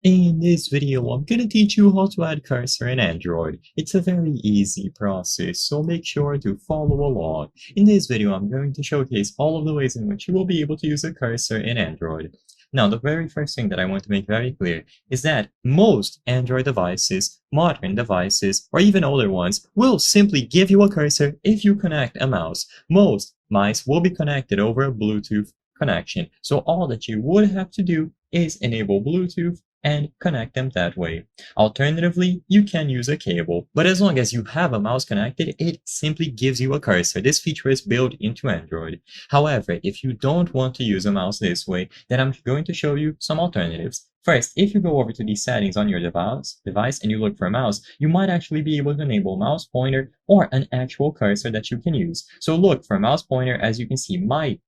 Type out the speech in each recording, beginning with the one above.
In this video, I'm going to teach you how to add cursor in Android. It's a very easy process, so make sure to follow along. In this video, I'm going to showcase all of the ways in which you will be able to use a cursor in Android. Now, the very first thing that I want to make very clear is that most Android devices, modern devices, or even older ones will simply give you a cursor if you connect a mouse. Most mice will be connected over a Bluetooth connection, so all that you would have to do is enable Bluetooth and connect them that way. Alternatively, you can use a cable, but as long as you have a mouse connected, it simply gives you a cursor. This feature is built into Android. However, if you don't want to use a mouse this way, then I'm going to show you some alternatives. First, if you go over to the settings on your device and you look for a mouse, you might actually be able to enable mouse pointer or an actual cursor that you can use. So look for mouse pointer. As you can see, my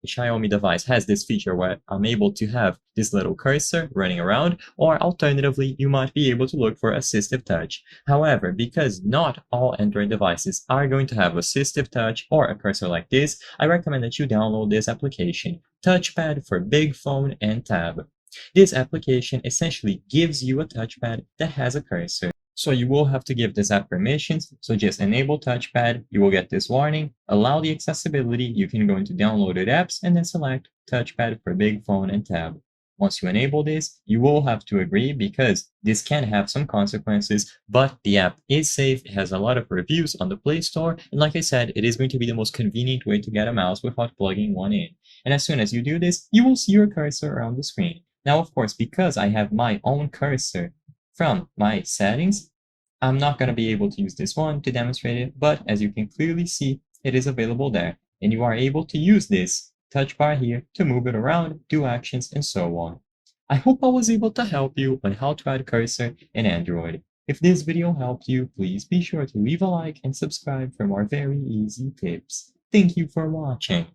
Xiaomi device has this feature where I'm able to have this little cursor running around, or alternatively, you might be able to look for assistive touch. However, because not all Android devices are going to have assistive touch or a cursor like this, I recommend that you download this application, Touchpad for Big Phone and Tab. This application essentially gives you a touchpad that has a cursor. So you will have to give this app permissions. So just enable touchpad. You will get this warning. Allow the accessibility. You can go into downloaded apps and then select touchpad for big phone and tab. Once you enable this, you will have to agree because this can have some consequences, but the app is safe. It has a lot of reviews on the Play Store. And like I said, it is going to be the most convenient way to get a mouse without plugging one in. And as soon as you do this, you will see your cursor around the screen. Now, of course, because I have my own cursor from my settings, I'm not going to be able to use this one to demonstrate it, but as you can clearly see, it is available there. And you are able to use this touch bar here to move it around, do actions, and so on. I hope I was able to help you on how to add cursor in Android. If this video helped you, please be sure to leave a like and subscribe for more very easy tips. Thank you for watching.